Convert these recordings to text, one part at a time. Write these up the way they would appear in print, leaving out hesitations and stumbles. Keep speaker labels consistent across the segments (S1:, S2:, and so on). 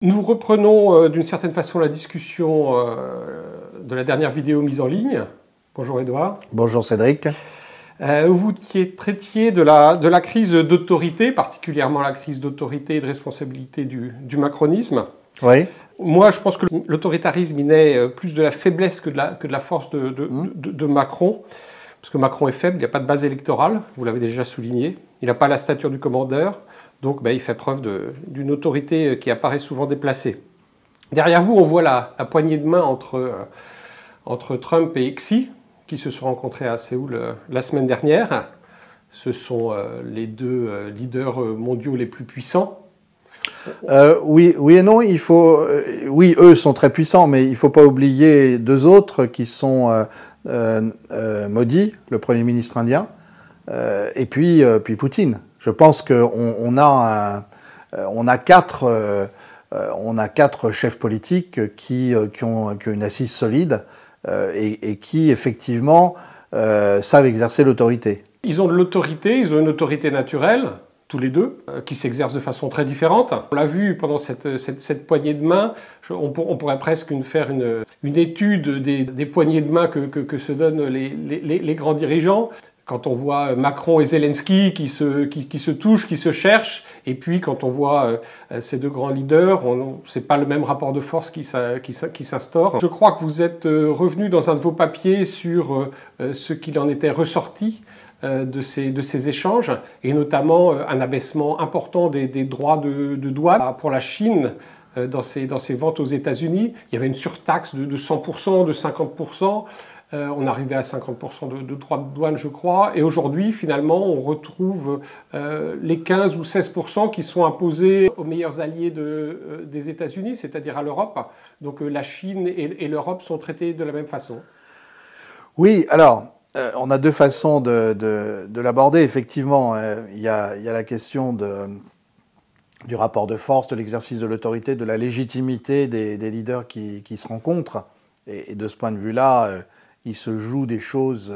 S1: Nous reprenons d'une certaine façon la discussion de la dernière vidéo mise en ligne. Bonjour Edouard.
S2: Bonjour Cédric.
S1: Vous qui traitiez de la crise d'autorité, particulièrement la crise d'autorité et de responsabilité du macronisme.
S2: Oui.
S1: Moi, je pense que l'autoritarisme il naît plus de la faiblesse que de la force de Macron. Parce que Macron est faible, il n'y a pas de base électorale, vous l'avez déjà souligné. Il n'a pas la stature du commandeur. Donc il fait preuve d'une autorité qui apparaît souvent déplacée. Derrière vous, on voit la poignée de main entre Trump et Xi, qui se sont rencontrés à Séoul la semaine dernière. Ce sont les deux leaders mondiaux les plus puissants.
S2: Oui et non. Oui, eux sont très puissants, mais il ne faut pas oublier deux autres qui sont Modi, le Premier ministre indien, et puis Poutine. Je pense qu'on a quatre chefs politiques qui ont une assise solide et qui, effectivement, savent exercer l'autorité.
S1: Ils ont de l'autorité, ils ont une autorité naturelle, tous les deux, qui s'exerce de façon très différente. On l'a vu pendant cette poignée de main, on pourrait presque faire une étude des poignées de main que se donnent les grands dirigeants. Quand on voit Macron et Zelensky qui se touchent, qui se cherchent, et puis quand on voit ces deux grands leaders, c'est pas le même rapport de force qui s'instaure. Je crois que vous êtes revenu dans un de vos papiers sur ce qu'il en était ressorti de ces échanges, et notamment un abaissement important des droits de douane pour la Chine dans ses ventes aux États-Unis. Il y avait une surtaxe de 100%, de 50%. On arrivait à 50% de droits de douane, je crois. Et aujourd'hui, finalement, on retrouve les 15 ou 16% qui sont imposés aux meilleurs alliés des États-Unis, c'est-à-dire à l'Europe. Donc la Chine et l'Europe sont traités de la même façon.
S2: Oui, alors, on a deux façons de l'aborder. Effectivement, il y a la question du rapport de force, de l'exercice de l'autorité, de la légitimité des leaders qui se rencontrent. Et de ce point de vue-là, il se joue des choses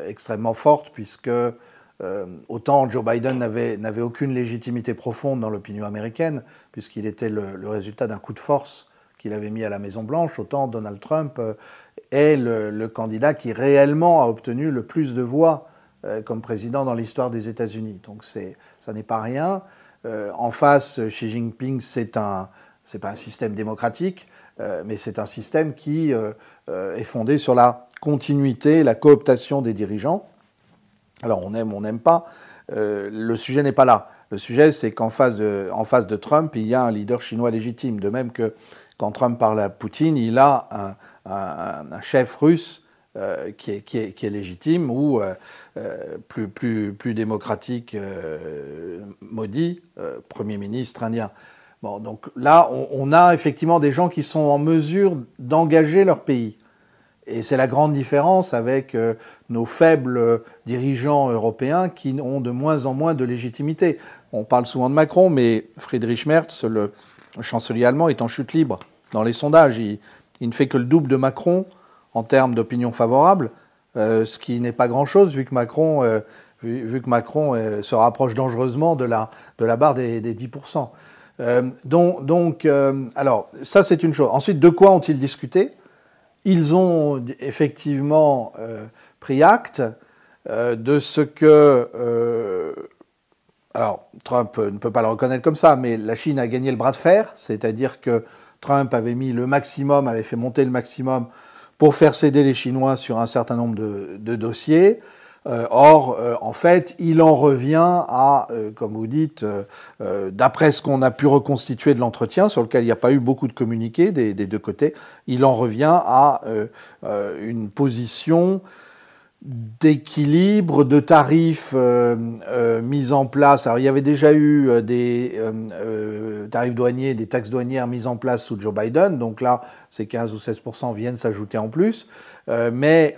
S2: extrêmement fortes, puisque autant Joe Biden n'avait aucune légitimité profonde dans l'opinion américaine, puisqu'il était le résultat d'un coup de force qu'il avait mis à la Maison-Blanche, autant Donald Trump est le candidat qui réellement a obtenu le plus de voix comme président dans l'histoire des États-Unis. Donc ça n'est pas rien. En face, Xi Jinping, c'est pas un système démocratique, mais c'est un système qui est fondé sur la continuité, la cooptation des dirigeants. Alors on aime, on n'aime pas. Le sujet n'est pas là. Le sujet, c'est qu'en face de Trump, il y a un leader chinois légitime. De même que quand Trump parle à Poutine, il a un chef russe qui est légitime, ou plus démocratique, Modi, Premier ministre indien. Bon, donc là, on a effectivement des gens qui sont en mesure d'engager leur pays. Et c'est la grande différence avec nos faibles dirigeants européens qui ont de moins en moins de légitimité. On parle souvent de Macron, mais Friedrich Merz, le chancelier allemand, est en chute libre dans les sondages. Il ne fait que le double de Macron en termes d'opinion favorable, ce qui n'est pas grand-chose vu que Macron se rapproche dangereusement de la barre des 10%. Alors, ça c'est une chose. Ensuite, de quoi ont-ils discuté ? Ils ont effectivement pris acte de ce que... alors, Trump ne peut pas le reconnaître comme ça, mais la Chine a gagné le bras de fer, c'est-à-dire que Trump avait mis le maximum, avait fait monter le maximum pour faire céder les Chinois sur un certain nombre de dossiers. Or, en fait, il en revient à, comme vous dites, d'après ce qu'on a pu reconstituer de l'entretien, sur lequel il n'y a pas eu beaucoup de communiqués des deux côtés, il en revient à une position d'équilibre, de tarifs mis en place. Alors, il y avait déjà eu des tarifs douaniers, des taxes douanières mises en place sous Joe Biden. Donc là, ces 15 ou 16% viennent s'ajouter en plus. Mais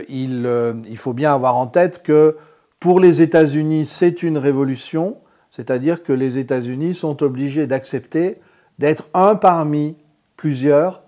S2: il faut bien avoir en tête que pour les États-Unis, c'est une révolution. C'est-à-dire que les États-Unis sont obligés d'accepter d'être un parmi plusieurs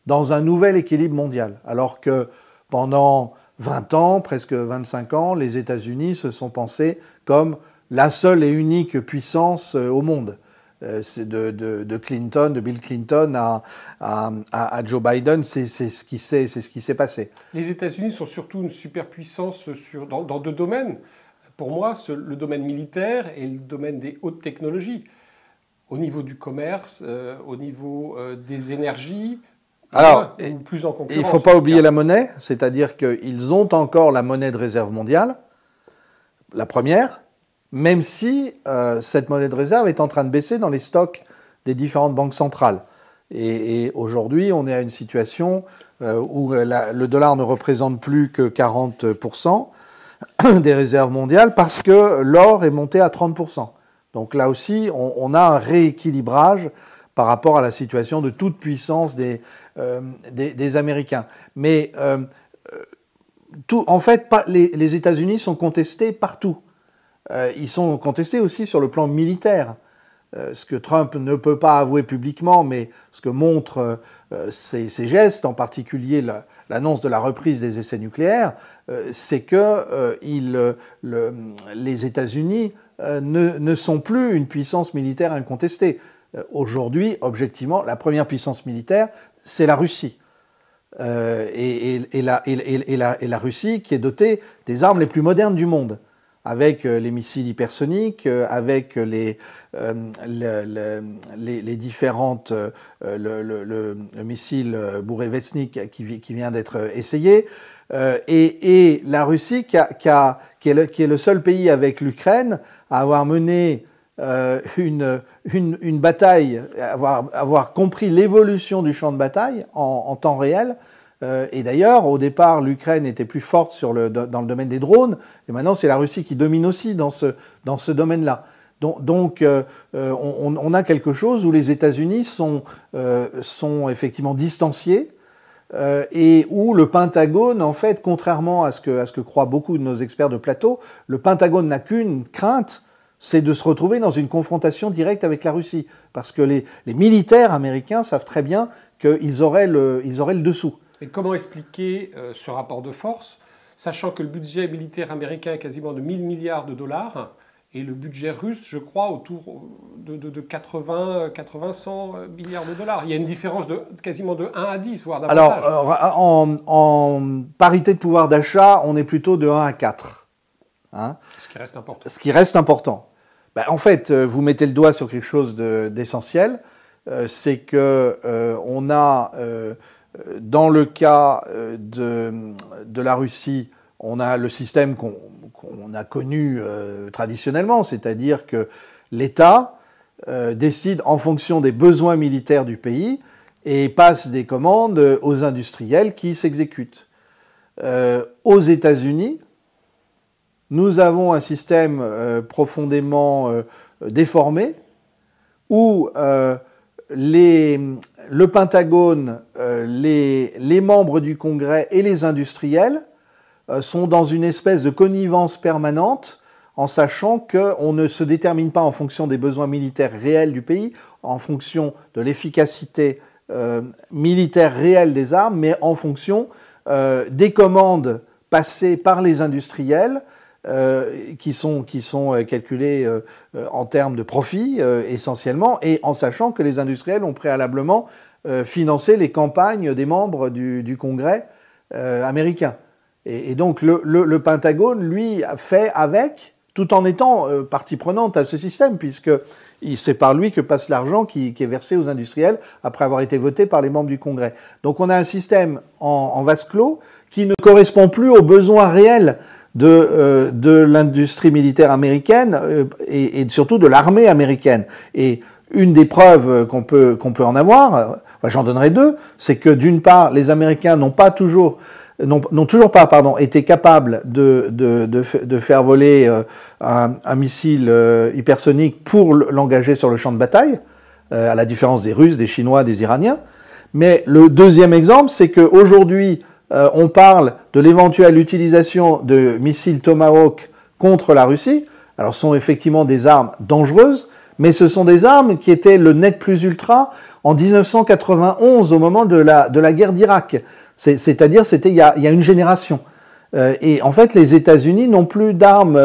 S2: dans un nouvel équilibre mondial. Alors que pendant 20 ans, presque 25 ans, les États-Unis se sont pensés comme la seule et unique puissance au monde. de Clinton, de Bill Clinton à Joe Biden, c'est ce qui s'est passé.
S1: Les États-Unis sont surtout une superpuissance dans deux domaines. Pour moi, le domaine militaire et le domaine des hautes technologies. Au niveau du commerce, au niveau des énergies,
S2: alors,
S1: plus en concurrence.
S2: Il ne faut pas oublier la monnaie, c'est-à-dire qu'ils ont encore la monnaie de réserve mondiale, la première, même si cette monnaie de réserve est en train de baisser dans les stocks des différentes banques centrales. Et aujourd'hui, on est à une situation où le dollar ne représente plus que 40% des réserves mondiales parce que l'or est monté à 30%. Donc là aussi, on a un rééquilibrage par rapport à la situation de toute puissance des Américains. Mais en fait, les États-Unis sont contestés partout. Ils sont contestés aussi sur le plan militaire. Ce que Trump ne peut pas avouer publiquement, mais ce que montrent ses gestes, en particulier l'annonce de la reprise des essais nucléaires, c'est que les États-Unis ne sont plus une puissance militaire incontestée. Aujourd'hui, objectivement, la première puissance militaire, c'est la Russie. Et la Russie qui est dotée des armes les plus modernes du monde, avec les missiles hypersoniques, avec les différentes le missile Bourevestnik qui vient d'être essayé, et la Russie qui est le seul pays avec l'Ukraine à avoir mené une bataille, avoir compris l'évolution du champ de bataille en temps réel. Et d'ailleurs, au départ, l'Ukraine était plus forte dans le domaine des drones, et maintenant c'est la Russie qui domine aussi dans ce domaine-là. Donc on a quelque chose où les États-Unis sont effectivement distanciés, et où le Pentagone, en fait, contrairement à ce que croient beaucoup de nos experts de plateau, le Pentagone n'a qu'une crainte, c'est de se retrouver dans une confrontation directe avec la Russie. Parce que les militaires américains savent très bien qu'ils auraient le dessous.
S1: Mais comment expliquer ce rapport de force, sachant que le budget militaire américain est quasiment de 1000 milliards de dollars, et le budget russe, je crois, autour de 80-100 milliards de dollars. Il y a une différence quasiment de 1 à 10, voire davantage.
S2: Alors, en parité de pouvoir d'achat, on est plutôt de 1 à 4. Hein,
S1: ce qui reste important.
S2: Ce qui reste important. Ben, en fait, vous mettez le doigt sur quelque chose d'essentiel, c'est que on a... dans le cas de la Russie, on a le système qu'on a connu traditionnellement, c'est-à-dire que l'État décide en fonction des besoins militaires du pays et passe des commandes aux industriels qui s'exécutent. Aux États-Unis, nous avons un système profondément déformé où le Pentagone, les membres du Congrès et les industriels sont dans une espèce de connivence permanente en sachant qu'on ne se détermine pas en fonction des besoins militaires réels du pays, en fonction de l'efficacité militaire réelle des armes, mais en fonction des commandes passées par les industriels qui sont calculés en termes de profit essentiellement, et en sachant que les industriels ont préalablement financé les campagnes des membres du Congrès américain. Et donc le Pentagone, lui, fait avec, tout en étant partie prenante à ce système, puisque c'est par lui que passe l'argent qui est versé aux industriels après avoir été voté par les membres du Congrès. Donc on a un système en vase clos qui ne correspond plus aux besoins réels de l'industrie militaire américaine et surtout de l'armée américaine. Et une des preuves qu'on peut en avoir, j'en donnerai deux, c'est que d'une part, les Américains n'ont toujours pas été capables de faire voler un missile hypersonique pour l'engager sur le champ de bataille, à la différence des Russes, des Chinois, des Iraniens. Mais le deuxième exemple, c'est qu'aujourd'hui, on parle de l'éventuelle utilisation de missiles Tomahawk contre la Russie. Alors, ce sont effectivement des armes dangereuses, mais ce sont des armes qui étaient le nec plus ultra en 1991, au moment de la guerre d'Irak. C'est-à-dire, c'était il y a une génération. Et en fait, les États-Unis n'ont plus d'armes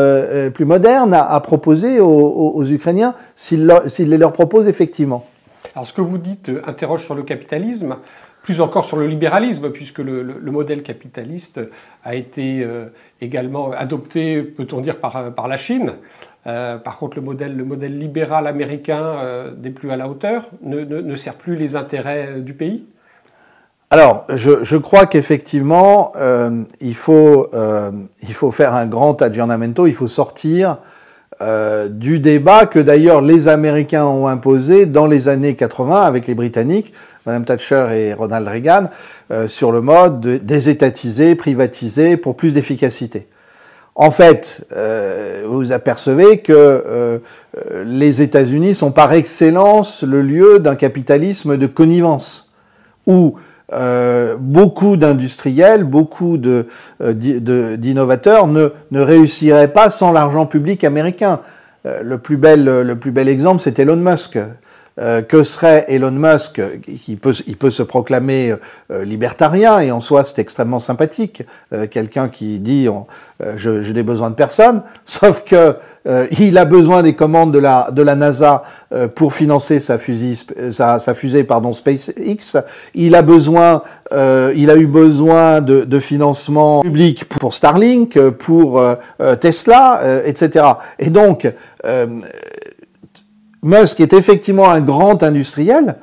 S2: plus modernes à proposer aux Ukrainiens s'ils les leur proposent effectivement.
S1: Alors ce que vous dites interroge sur le capitalisme, plus encore sur le libéralisme, puisque le modèle capitaliste a été également adopté, peut-on dire, par la Chine. Par contre, le modèle libéral américain n'est plus à la hauteur, ne sert plus les intérêts du pays.
S2: Alors, je crois qu'effectivement, il faut faire un grand aggiornamento, il faut sortir du débat que d'ailleurs les Américains ont imposé dans les années 80 avec les Britanniques, Mme Thatcher et Ronald Reagan, sur le mode désétatiser, privatiser pour plus d'efficacité. En fait, vous apercevez que les États-Unis sont par excellence le lieu d'un capitalisme de connivence, où beaucoup d'industriels, beaucoup d'innovateurs ne réussiraient pas sans l'argent public américain. Le plus bel exemple, c'est Elon Musk. Que serait Elon Musk, il peut se proclamer libertarien, et en soi c'est extrêmement sympathique, quelqu'un qui dit je n'ai besoin de personne, sauf que il a besoin des commandes de la NASA pour financer sa fusée SpaceX. Il a eu besoin de financement public pour Starlink, pour Tesla, etc. Et donc Musk est effectivement un grand industriel,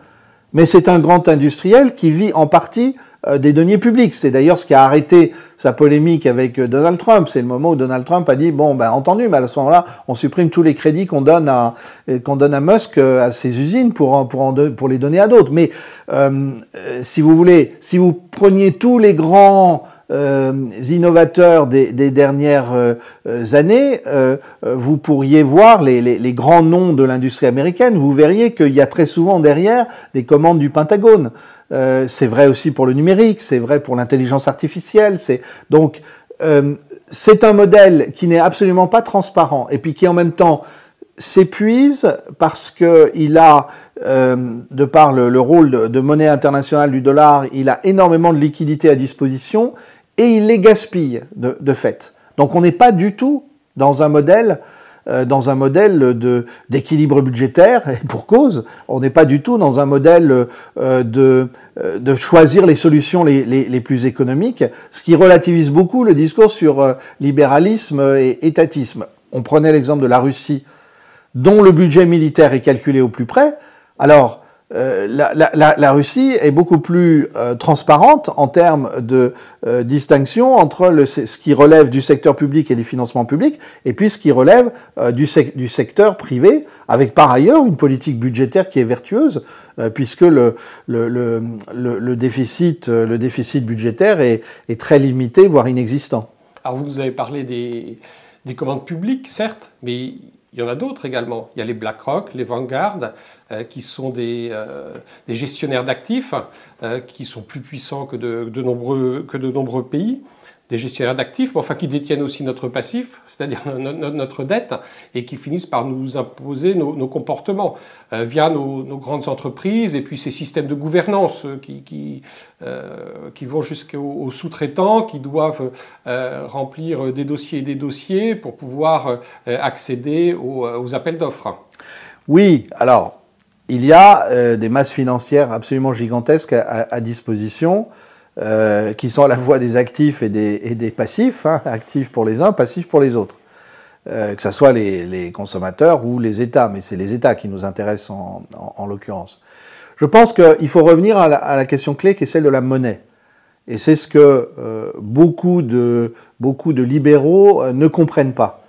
S2: mais c'est un grand industriel qui vit en partie des deniers publics. C'est d'ailleurs ce qui a arrêté sa polémique avec Donald Trump. C'est le moment où Donald Trump a dit bon ben entendu, mais à ce moment-là, on supprime tous les crédits qu'on donne à Musk à ses usines pour les donner à d'autres. Mais si vous voulez, si vous preniez tous les grands innovateurs des dernières années, vous pourriez voir les grands noms de l'industrie américaine, vous verriez qu'il y a très souvent derrière des commandes du Pentagone. C'est vrai aussi pour le numérique, c'est vrai pour l'intelligence artificielle. Donc c'est un modèle qui n'est absolument pas transparent et puis qui en même temps s'épuise parce que il a, de par le rôle de monnaie internationale du dollar, il a énormément de liquidités à disposition et il les gaspille de fait. Donc on n'est pas du tout dans un modèle d'équilibre budgétaire, et pour cause, on n'est pas du tout dans un modèle de choisir les solutions les plus économiques, ce qui relativise beaucoup le discours sur libéralisme et étatisme. On prenait l'exemple de la Russie, dont le budget militaire est calculé au plus près. Alors, la Russie est beaucoup plus transparente en termes de distinction entre ce qui relève du secteur public et des financements publics, et puis ce qui relève du secteur privé, avec par ailleurs une politique budgétaire qui est vertueuse, puisque le déficit budgétaire est très limité, voire inexistant.
S1: Alors vous nous avez parlé des commandes publiques, certes, mais il y en a d'autres également. Il y a les BlackRock, les Vanguard, qui sont des gestionnaires d'actifs, qui sont plus puissants que de nombreux pays. Des gestionnaires d'actifs, mais enfin qui détiennent aussi notre passif, c'est-à-dire notre dette, et qui finissent par nous imposer nos comportements via nos grandes entreprises et puis ces systèmes de gouvernance qui vont jusqu'aux sous-traitants qui doivent remplir des dossiers et des dossiers pour pouvoir accéder aux appels d'offres.
S2: Oui, alors il y a des masses financières absolument gigantesques à disposition. Qui sont à la fois des actifs et des passifs, hein, actifs pour les uns, passifs pour les autres. Que ce soit les consommateurs ou les États, mais c'est les États qui nous intéressent en l'occurrence. Je pense qu'il faut revenir à la question clé qui est celle de la monnaie. Et c'est ce que beaucoup de libéraux ne comprennent pas.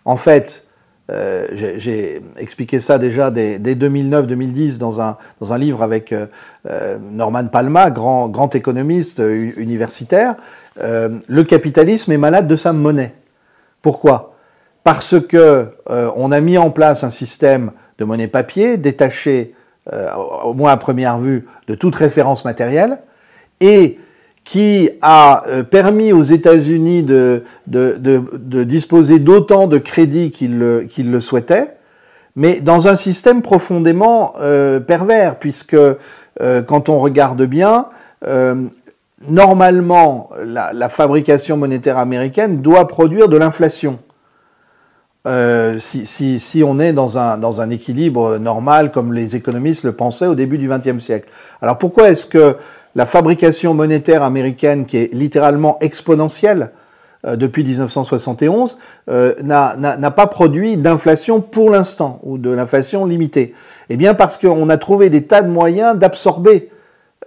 S2: En fait, j'ai expliqué ça déjà dès 2009-2010 dans un livre avec Norman Palma, grand économiste universitaire. Le capitalisme est malade de sa monnaie. Pourquoi ? Parce que on a mis en place un système de monnaie papier détaché, au moins à première vue, de toute référence matérielle, et qui a permis aux États-Unis de disposer d'autant de crédits qu'ils le souhaitaient, mais dans un système profondément pervers, puisque quand on regarde bien, normalement, la fabrication monétaire américaine doit produire de l'inflation. Si on est dans un équilibre normal, comme les économistes le pensaient au début du XXe siècle. Alors pourquoi est-ce que la fabrication monétaire américaine, qui est littéralement exponentielle depuis 1971, n'a pas produit d'inflation pour l'instant, ou de l'inflation limitée? Eh bien parce qu'on a trouvé des tas de moyens d'absorber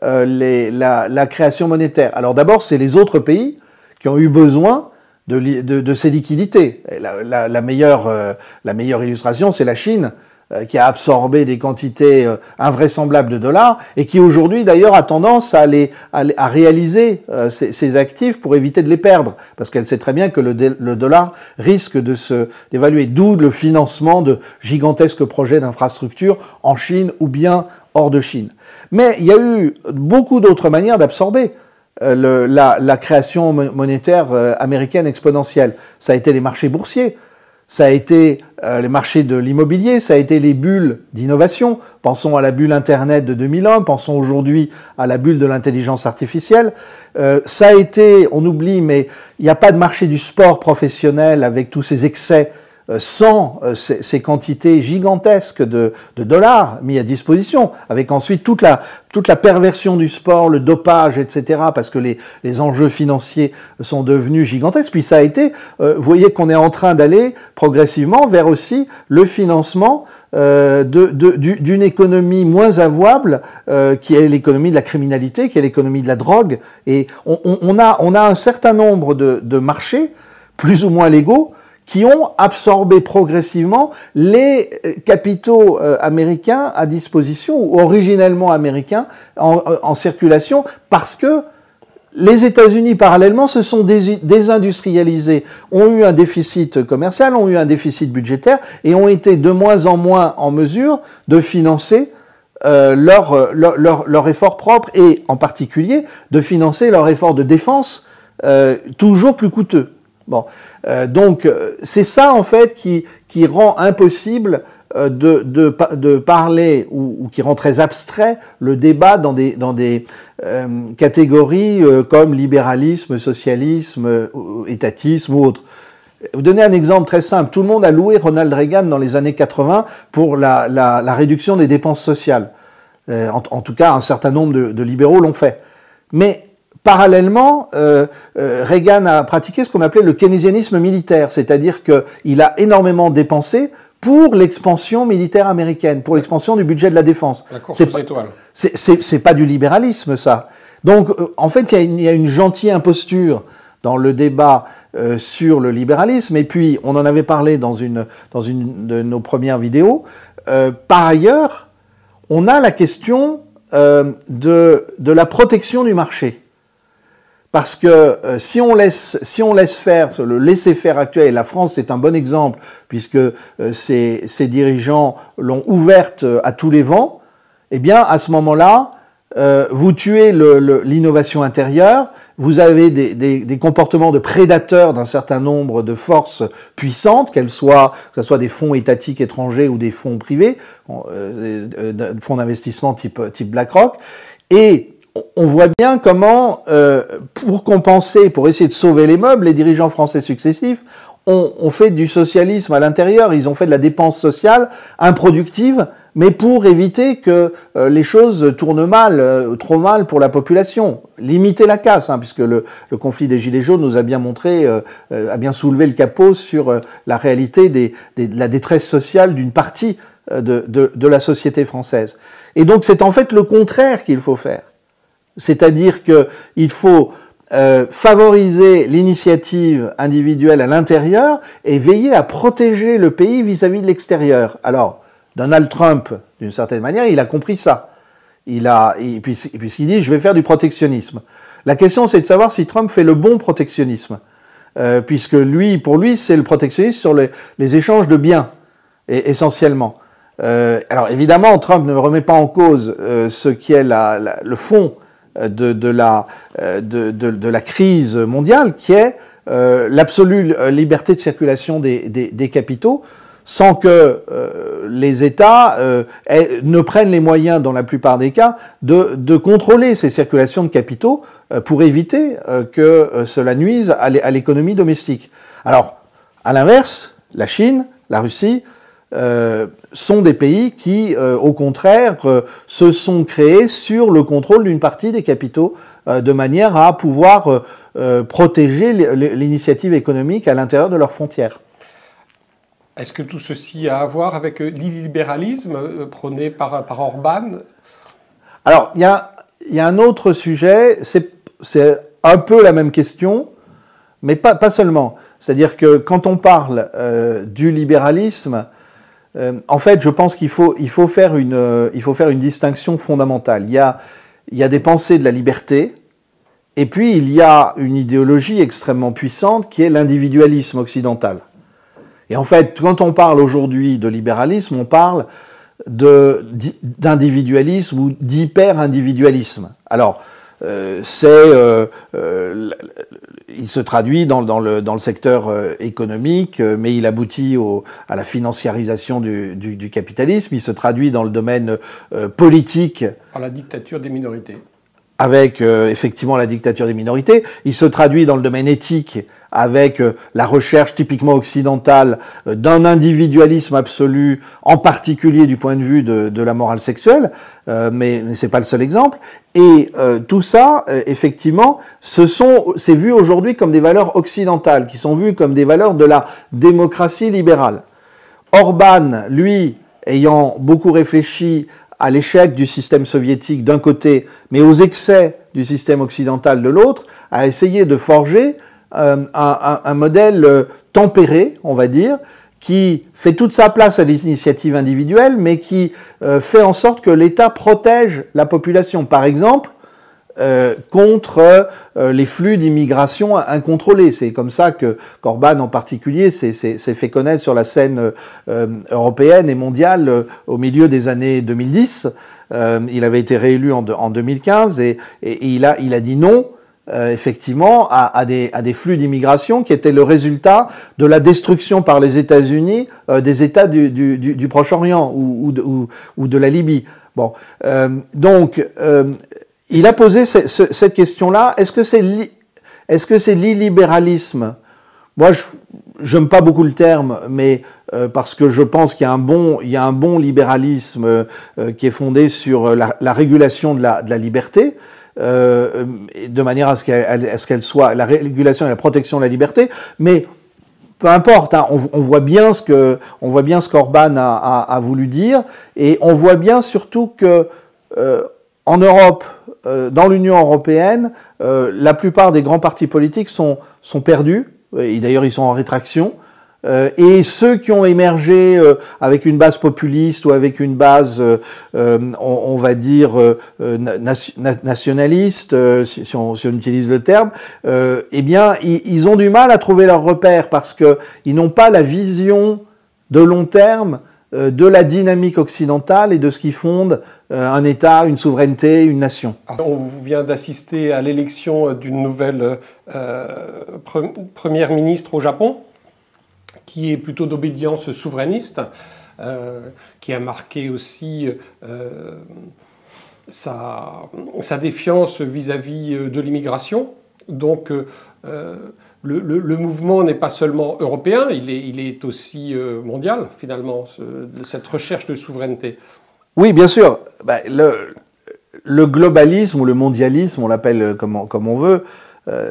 S2: la création monétaire. Alors d'abord, c'est les autres pays qui ont eu besoin de ces liquidités. La meilleure illustration, c'est la Chine, qui a absorbé des quantités invraisemblables de dollars et qui aujourd'hui d'ailleurs a tendance à réaliser ces actifs pour éviter de les perdre, parce qu'elle sait très bien que le dollar risque d'évaluer, d'où le financement de gigantesques projets d'infrastructures en Chine ou bien hors de Chine. Mais il y a eu beaucoup d'autres manières d'absorber la création monétaire américaine exponentielle. Ça a été les marchés boursiers, ça a été les marchés de l'immobilier, ça a été les bulles d'innovation. Pensons à la bulle Internet de 2001, pensons aujourd'hui à la bulle de l'intelligence artificielle. Ça a été, on oublie, mais il n'y a pas de marché du sport professionnel avec tous ces excès sans ces quantités gigantesques de dollars mis à disposition, avec ensuite toute la perversion du sport, le dopage, etc., parce que les enjeux financiers sont devenus gigantesques. Puis ça a été, vous voyez qu'on est en train d'aller progressivement vers aussi le financement d'une économie moins avouable, qui est l'économie de la criminalité, qui est l'économie de la drogue. Et on a un certain nombre de marchés, plus ou moins légaux, qui ont absorbé progressivement les capitaux américains à disposition, ou originellement américains en circulation, parce que les États-Unis, parallèlement, se sont désindustrialisés, ont eu un déficit commercial, ont eu un déficit budgétaire, et ont été de moins en moins en mesure de financer leur effort propre, et en particulier de financer leur effort de défense toujours plus coûteux. Bon, donc c'est ça en fait qui rend impossible de parler, ou qui rend très abstrait le débat dans des catégories comme libéralisme, socialisme, étatisme ou autre. Vous donner un exemple très simple. Tout le monde a loué Ronald Reagan dans les années 80 pour la réduction des dépenses sociales. En tout cas, un certain nombre de libéraux l'ont fait. Mais parallèlement, Reagan a pratiqué ce qu'on appelait le keynésianisme militaire, c'est-à-dire qu'il a énormément dépensé pour l'expansion militaire américaine, pour l'expansion du budget de la défense.
S1: La course aux étoiles.
S2: C'est pas du libéralisme, ça. Donc, en fait, il y a une gentille imposture dans le débat sur le libéralisme, et puis on en avait parlé dans une de nos premières vidéos. Par ailleurs, on a la question de la protection du marché. Parce que si on laisse faire, le laisser-faire actuel, et la France est un bon exemple, puisque ses dirigeants l'ont ouverte à tous les vents, eh bien, à ce moment-là, vous tuez l'innovation intérieure, vous avez des comportements de prédateurs d'un certain nombre de forces puissantes, que ce soit des fonds étatiques étrangers ou des fonds privés, fonds d'investissement type BlackRock, et on voit bien comment, pour compenser, pour essayer de sauver les meubles, les dirigeants français successifs ont fait du socialisme à l'intérieur, ils ont fait de la dépense sociale improductive, mais pour éviter que les choses tournent mal, trop mal pour la population. Limiter la casse, puisque le conflit des Gilets jaunes nous a bien montré, a bien soulevé le capot sur la réalité de la détresse sociale d'une partie de la société française. Et donc c'est en fait le contraire qu'il faut faire. C'est-à-dire qu'il faut favoriser l'initiative individuelle à l'intérieur et veiller à protéger le pays vis-à-vis de l'extérieur. Alors, Donald Trump, d'une certaine manière, il a compris ça. Puisqu'il dit « je vais faire du protectionnisme ». La question, c'est de savoir si Trump fait le bon protectionnisme. Puisque pour lui, c'est le protectionnisme sur les échanges de biens, essentiellement. Alors, évidemment, Trump ne remet pas en cause ce qui est le fond de la crise mondiale, qui est l'absolue liberté de circulation des capitaux, sans que les États ne prennent les moyens, dans la plupart des cas, de contrôler ces circulations de capitaux pour éviter que cela nuise à l'économie domestique. Alors, à l'inverse, la Chine, la Russie, sont des pays qui, au contraire, se sont créés sur le contrôle d'une partie des capitaux, de manière à pouvoir protéger l'initiative économique à l'intérieur de leurs frontières.
S1: Est-ce que tout ceci a à voir avec l'illibéralisme prôné par Orban?
S2: Alors, il y a un autre sujet, c'est un peu la même question, mais pas seulement. C'est-à-dire que quand on parle du libéralisme, en fait, je pense qu'il faut faire une distinction fondamentale. Il y a des pensées de la liberté, et puis il y a une idéologie extrêmement puissante qui est l'individualisme occidental. Et en fait, quand on parle aujourd'hui de libéralisme, on parle d'individualisme ou d'hyper-individualisme. Alors, il se traduit dans le secteur économique, mais il aboutit à la financiarisation du capitalisme. Il se traduit dans le domaine politique.
S1: Par la dictature des minorités.
S2: Avec effectivement la dictature des minorités. Il se traduit dans le domaine éthique avec la recherche typiquement occidentale d'un individualisme absolu, en particulier du point de vue de la morale sexuelle, mais c'est pas le seul exemple. Et tout ça, effectivement, c'est vu aujourd'hui comme des valeurs occidentales, qui sont vues comme des valeurs de la démocratie libérale. Orban, lui, ayant beaucoup réfléchi à l'échec du système soviétique d'un côté, mais aux excès du système occidental de l'autre, a essayé de forger un modèle tempéré, on va dire, qui fait toute sa place à l'initiative individuelle, mais qui fait en sorte que l'État protège la population. Par exemple, contre les flux d'immigration incontrôlés. C'est comme ça qu'Orban en particulier s'est fait connaître sur la scène européenne et mondiale au milieu des années 2010. Il avait été réélu en 2015 et il a dit non effectivement à des flux d'immigration qui étaient le résultat de la destruction par les États-Unis des États du Proche-Orient ou de la Libye. Bon, donc il a posé cette question-là. Est-ce que c'est l'illibéralisme? Moi, j'aime pas beaucoup le terme, mais parce que je pense qu'il y a un bon libéralisme qui est fondé sur la régulation de la liberté, de manière à ce qu'elle soit la régulation et la protection de la liberté. Mais peu importe, hein, on voit bien ce qu'Orban a voulu dire, et on voit bien surtout que en Europe, dans l'Union européenne, la plupart des grands partis politiques sont perdus, et d'ailleurs ils sont en rétraction, et ceux qui ont émergé avec une base populiste ou avec une base, on va dire, nationaliste, si on utilise le terme, eh bien ils ont du mal à trouver leurs repères parce qu'ils n'ont pas la vision de long terme de la dynamique occidentale et de ce qui fonde un État, une souveraineté, une nation.
S1: On vient d'assister à l'élection d'une nouvelle première ministre au Japon, qui est plutôt d'obédience souverainiste, qui a marqué aussi sa défiance vis-à-vis de l'immigration. Donc le mouvement n'est pas seulement européen, il est aussi mondial, finalement, cette recherche de souveraineté.
S2: Oui, bien sûr. Ben, le globalisme ou le mondialisme, on l'appelle comme on veut,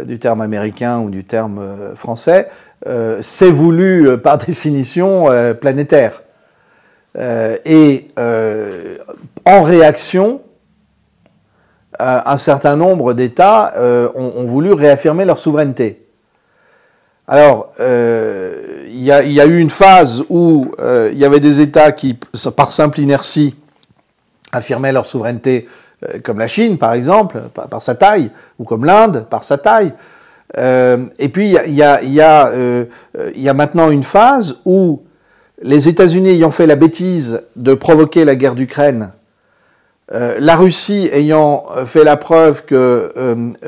S2: du terme américain ou du terme français, c'est voulu par définition planétaire. Et en réaction, un certain nombre d'États ont voulu réaffirmer leur souveraineté. Alors, il y a eu une phase où il y avait des États qui, par simple inertie, affirmaient leur souveraineté, comme la Chine, par exemple, par sa taille, ou comme l'Inde, par sa taille. Et puis, il y a maintenant une phase où les États-Unis ayant fait la bêtise de provoquer la guerre d'Ukraine, la Russie ayant fait la preuve que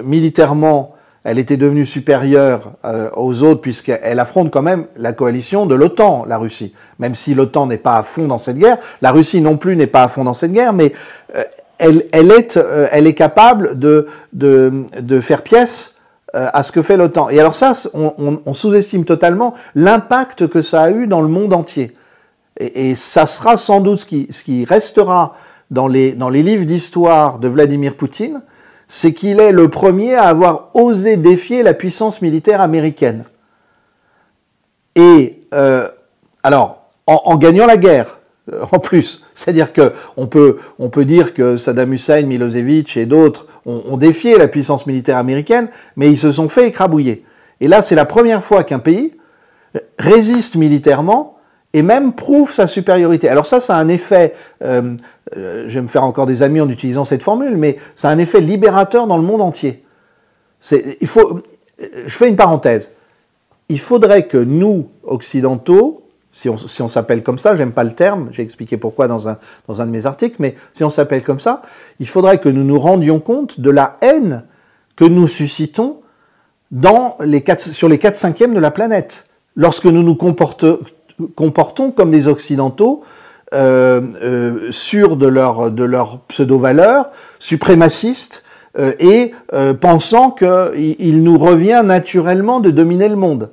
S2: militairement, Elle était devenue supérieure aux autres puisqu'elle affronte quand même la coalition de l'OTAN, la Russie. Même si l'OTAN n'est pas à fond dans cette guerre, la Russie non plus n'est pas à fond dans cette guerre, mais elle est capable de faire pièce à ce que fait l'OTAN. Et alors ça, on sous-estime totalement l'impact que ça a eu dans le monde entier. Et ça sera sans doute ce qui restera dans les livres d'histoire de Vladimir Poutine, c'est qu'il est le premier à avoir osé défier la puissance militaire américaine. Et alors, en gagnant la guerre, en plus, c'est-à-dire que on peut dire que Saddam Hussein, Milosevic et d'autres ont défié la puissance militaire américaine, mais ils se sont fait écrabouiller. Et là, c'est la première fois qu'un pays résiste militairement et même prouve sa supériorité. Alors ça a un effet, je vais me faire encore des amis en utilisant cette formule, mais ça a un effet libérateur dans le monde entier. Je fais une parenthèse. Il faudrait que nous, occidentaux, si on s'appelle comme ça, j'aime pas le terme, j'ai expliqué pourquoi dans un de mes articles, mais si on s'appelle comme ça, il faudrait que nous nous rendions compte de la haine que nous suscitons sur les 4/5 de la planète. Lorsque nous nous comportons comme des occidentaux, sûrs de leurs pseudo-valeurs, suprémacistes, et pensant qu'il nous revient naturellement de dominer le monde.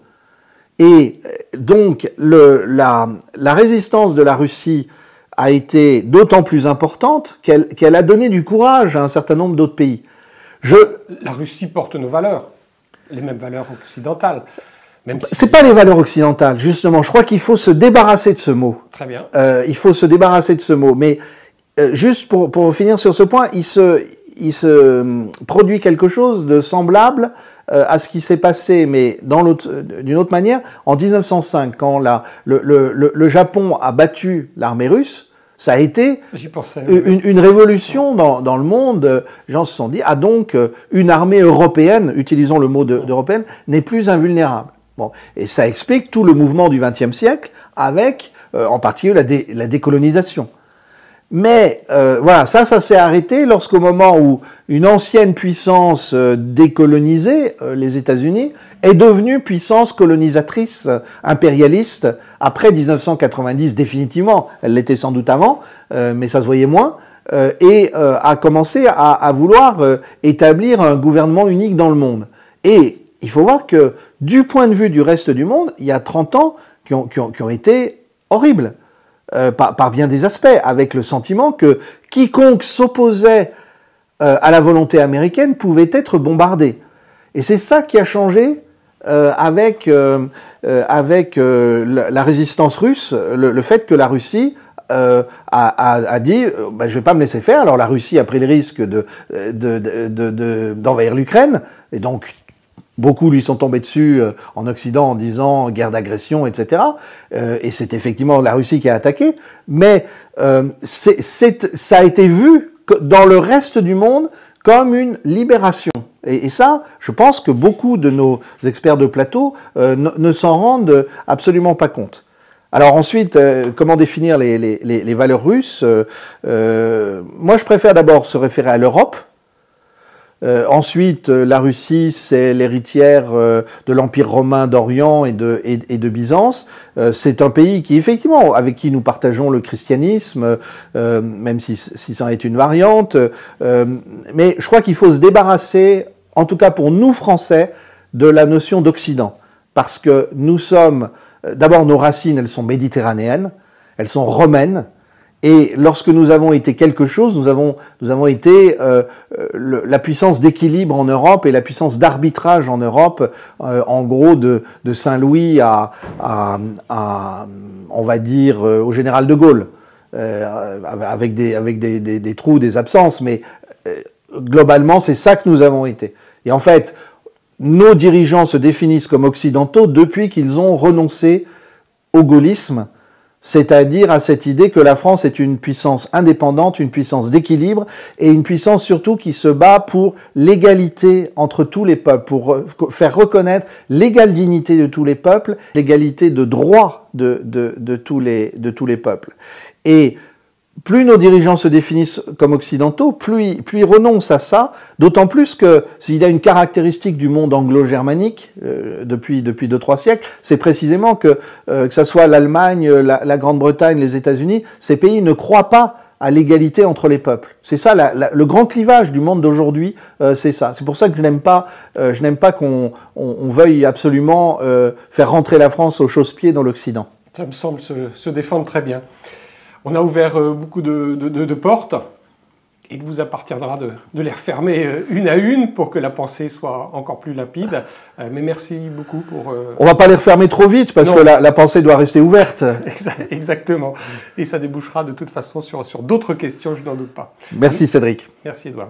S2: Et donc la résistance de la Russie a été d'autant plus importante qu'elle a donné du courage à un certain nombre d'autres pays.
S1: La Russie porte nos valeurs, les mêmes valeurs occidentales.
S2: C'est pas les valeurs occidentales, justement. Je crois qu'il faut se débarrasser de ce mot.
S1: Très bien.
S2: Il faut se débarrasser de ce mot. Mais juste pour finir sur ce point, il se produit quelque chose de semblable à ce qui s'est passé, mais d'une autre manière, en 1905, quand le Japon a battu l'armée russe. Ça a été une révolution dans le monde. Les gens se sont dit, donc, une armée européenne, utilisons le mot d'européenne, n'est plus invulnérable. Bon. Et ça explique tout le mouvement du XXe siècle avec, en particulier, la décolonisation. Mais voilà, ça s'est arrêté lorsqu'au moment où une ancienne puissance décolonisée, les États-Unis, est devenue puissance colonisatrice impérialiste après 1990 définitivement. Elle l'était sans doute avant, mais ça se voyait moins, et a commencé à vouloir établir un gouvernement unique dans le monde. Et il faut voir que du point de vue du reste du monde, il y a 30 ans qui ont été horribles. Par bien des aspects, avec le sentiment que quiconque s'opposait à la volonté américaine pouvait être bombardé. Et c'est ça qui a changé avec la résistance russe, le fait que la Russie a dit je vais pas me laisser faire. Alors la Russie a pris le risque d'envahir l'Ukraine, et donc beaucoup lui sont tombés dessus en Occident en disant guerre d'agression, etc. Et c'est effectivement la Russie qui a attaqué. Mais ça a été vu dans le reste du monde comme une libération. Et ça, je pense que beaucoup de nos experts de plateau ne s'en rendent absolument pas compte. Alors ensuite, comment définir les valeurs russes ? Moi, je préfère d'abord se référer à l'Europe. Ensuite, la Russie, c'est l'héritière de l'Empire romain d'Orient et de Byzance. C'est un pays qui, effectivement, avec qui nous partageons le christianisme, même si ça en est une variante. Mais je crois qu'il faut se débarrasser, en tout cas pour nous Français, de la notion d'Occident. Parce que nous sommes, d'abord nos racines, elles sont méditerranéennes, elles sont romaines. Et lorsque nous avons été quelque chose, nous avons été la puissance d'équilibre en Europe et la puissance d'arbitrage en Europe, en gros de Saint-Louis à on va dire au général de Gaulle, avec des trous, des absences, mais globalement c'est ça que nous avons été. Et en fait, nos dirigeants se définissent comme occidentaux depuis qu'ils ont renoncé au gaullisme, c'est-à-dire à cette idée que la France est une puissance indépendante, une puissance d'équilibre, et une puissance surtout qui se bat pour l'égalité entre tous les peuples, pour faire reconnaître l'égale dignité de tous les peuples, l'égalité de droits de tous les peuples. Et plus nos dirigeants se définissent comme occidentaux, plus ils renoncent à ça, d'autant plus que s'il y a une caractéristique du monde anglo-germanique depuis 2-3 siècles, c'est précisément que ça soit l'Allemagne, la Grande-Bretagne, les États-Unis, ces pays ne croient pas à l'égalité entre les peuples. C'est ça, le grand clivage du monde d'aujourd'hui, c'est ça. C'est pour ça que je n'aime pas qu'on veuille absolument faire rentrer la France au chausse-pied dans l'Occident.
S1: Ça me semble se défendre très bien. On a ouvert beaucoup de portes. Il vous appartiendra de les refermer une à une pour que la pensée soit encore plus limpide. Mais merci beaucoup pour...
S2: On ne va pas les refermer trop vite parce que la pensée doit rester ouverte.
S1: Exactement. Et ça débouchera de toute façon sur d'autres questions, je n'en doute pas.
S2: Merci Cédric.
S1: Merci Edouard.